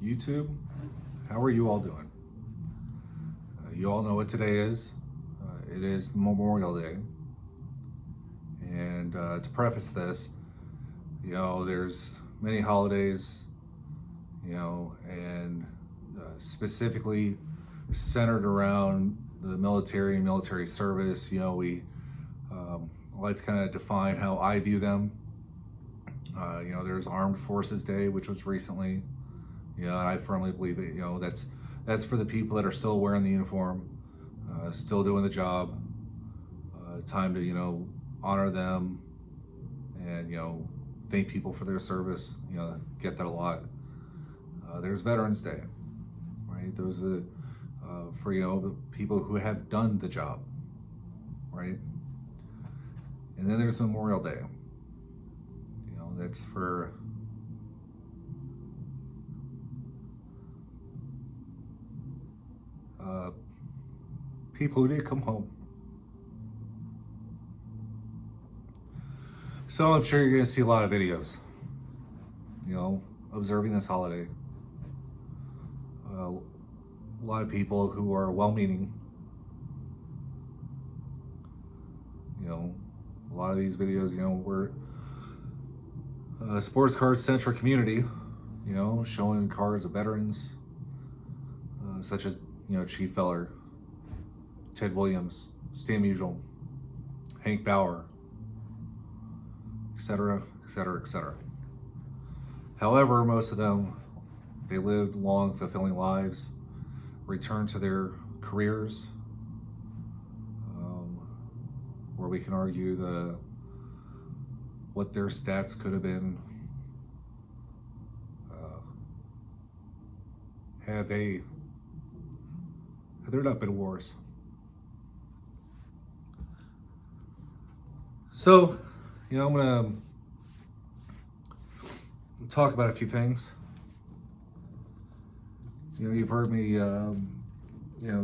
YouTube, how are you all doing? You all know what today is. It is Memorial Day. And to preface this, there's many holidays, and specifically centered around the military and military service. We like to kind of define how I view them. There's Armed Forces Day, which was recently. And I firmly believe that that's for the people that are still wearing the uniform, still doing the job. Time to honor them and thank people for their service. Get that a lot. There's Veterans Day, right? Those are for the people who have done the job, right? And then there's Memorial Day. That's for people who didn't come home. So I'm sure you're going to see a lot of videos, observing this holiday. A lot of people who are well-meaning. A lot of these videos, we're a sports card centric community, showing cards of veterans, such as, Chief Feller, Ted Williams, Stan Musial, Hank Bauer, etc., etc., etc. However, most of them, they lived long, fulfilling lives, returned to their careers, where we can argue what their stats could have been had there not been wars. So, I'm gonna talk about a few things. You've heard me,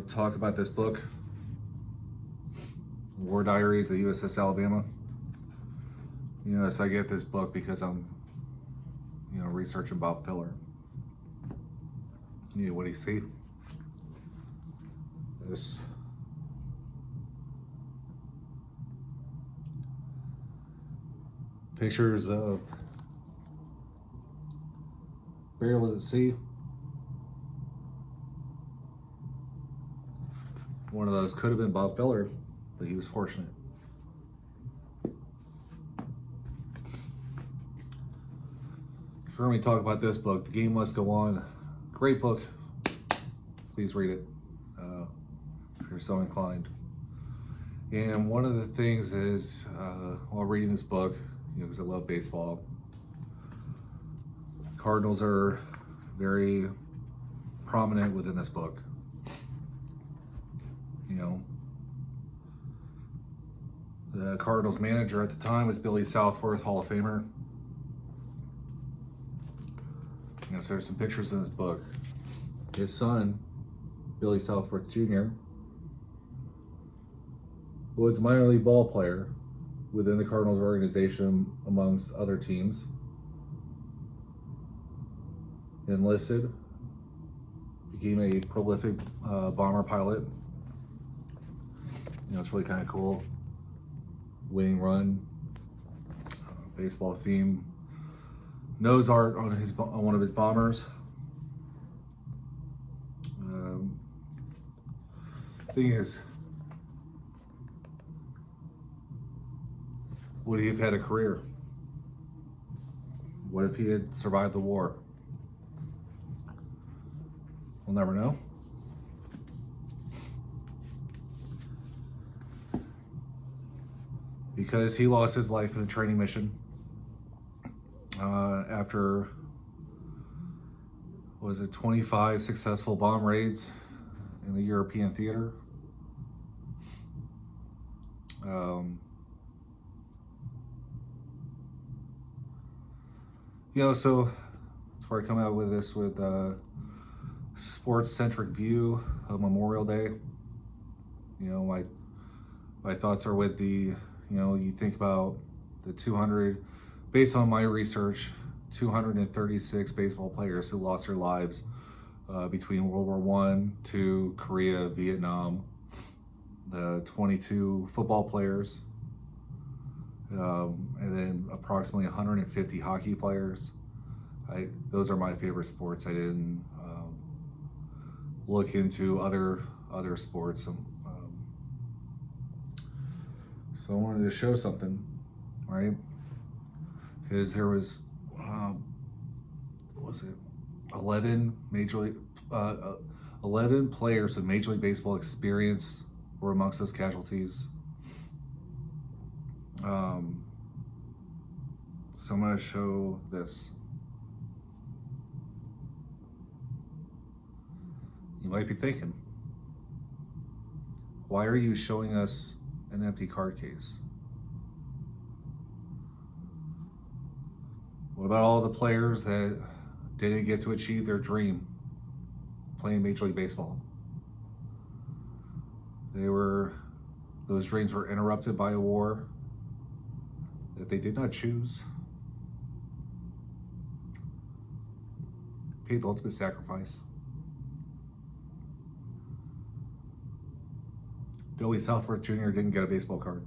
talk about this book, War Diaries of the USS Alabama. So I get this book because I'm, researching Bob Feller. What do you see? This. Pictures of burials at sea. One of those could have been Bob Feller, but he was fortunate. For me, talk about this book, The Game Must Go On. Great book. Please read it if you're so inclined. And one of the things is, while reading this book, because I love baseball, Cardinals are very prominent within this book. The Cardinals manager at the time was Billy Southworth, Hall of Famer. So there's some pictures in this book. His son, Billy Southworth Jr., was a minor league ball player within the Cardinals organization, amongst other teams. Enlisted, became a prolific bomber pilot. It's really kind of cool. Winning run, baseball theme, nose art on one of his bombers. Thing is, would he have had a career? What if he had survived the war? We'll never know. Because he lost his life in a training mission after, 25 successful bomb raids in the European theater. So that's where I come out with this, with sports-centric view of Memorial Day. My thoughts are with the, you think about the based on my research, 236 baseball players who lost their lives between World War One, II, Korea, Vietnam, the 22 football players, and then approximately 150 hockey players. Those are my favorite sports. I didn't look into other sports. So I wanted to show something, right? Because there was, what was it, 11 11 players with Major League Baseball experience were amongst those casualties. So I'm going to show this. You might be thinking, why are you showing us an empty card case? What about all the players that didn't get to achieve their dream playing Major League Baseball? Those dreams were interrupted by a war that they did not choose. Paid the ultimate sacrifice. Billy Southworth Jr. didn't get a baseball card.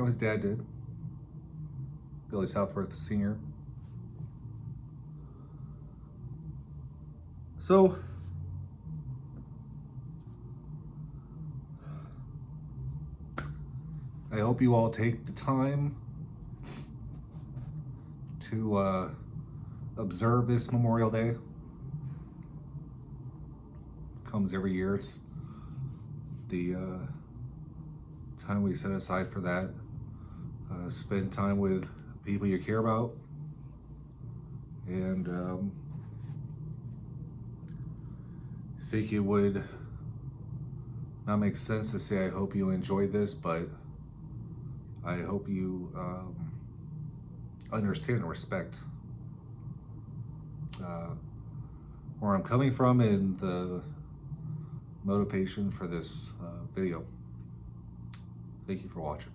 His dad did. Billy Southworth Sr. So, I hope you all take the time to observe this Memorial Day. Comes every year. It's the time we set aside for that. Spend time with people you care about, and I think it would not make sense to say I hope you enjoyed this, but I hope you understand and respect where I'm coming from and the motivation for this video. Thank you for watching.